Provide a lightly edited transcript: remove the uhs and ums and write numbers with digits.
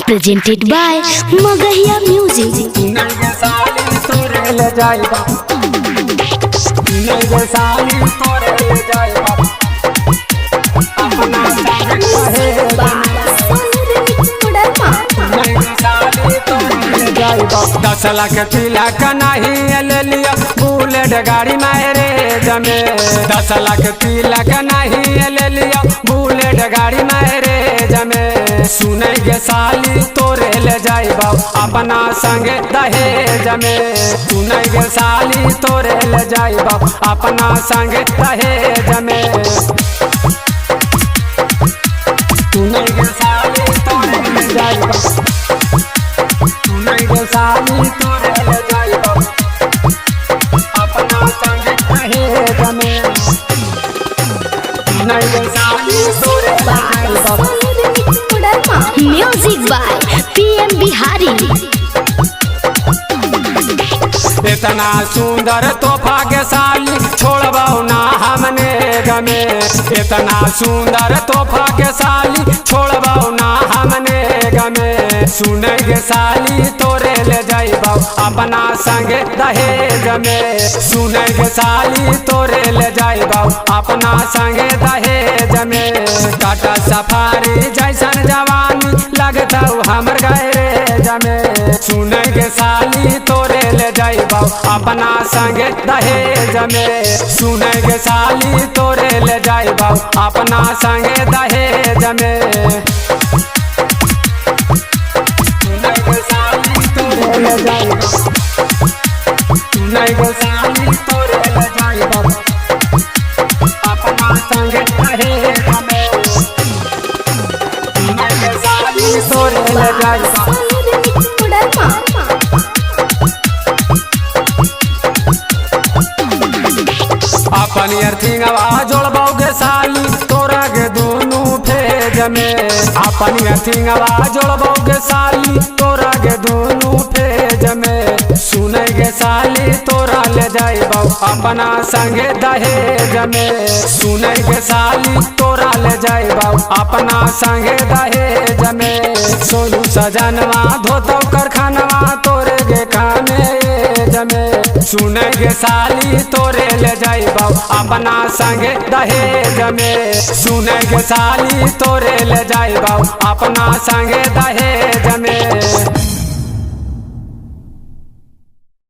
presented by Magahiya Music. दस लाख तिलक नहीं ले लिया बुलेट गाड़ी मारे जमे 10 लाख तिलक नहीं ले लिया बुलेट गाड़ी मारे जमे सुने गे साली तोरे ले जाइबा अपना संगे दहेज में सुने गे साली तोरे ले जाइबा अपना संगे दहेज में सुने गे साली तोरे ले जाइबा साली तोरे ले जाइबा अपना संगे दहेज में नहीं साली तोरे ले जाइबा Music by PM Bihari. इतना सुंदर तोहफा के साली छोड़बाऊ ना हमने गमे इतना सुंदर तोहफा के साली छोड़बाऊ ना हमने गमे सुने गे साली तोरे ले जाइबा अपना संगे दहेज में सुने गे साली तोरे ले जाइबा अपना संगे दहेज में टाटा सफारी जैसन जवानी लगता हमर गैरेज में सुने गे साली तोरे ले जाइबा अपना संगे दहेज में सुने गे साली तोरे ले जाइबा अपना संगे दहेज में सुने गे साली तोरे ले जाइबा सुने गे साली तोरे ले जाइबा अपना संगे दहेज में सुने गे साली तोरे ले जाइबा अपनी अर्थिंग आवाज जोड़बाओगे साली तोरा के दोनों फेज में अपनी अर्थिंग आवाज जोड़बाओगे साली तोरा के दोनों फेज में सुने गे साली तोरा ले जाइबा अपना संगे दहेज में सुने गे साली तोरा ले जाइबा अपना संगे दहेज में सोनू सजनवा धोतौ कारखानवा तोरे गे खाने में सुने गे साली तोरे ले जाइबा अपना संगे दहेज में सुने गे साली तोरे ले जाइबा अपना संगे दहेज में।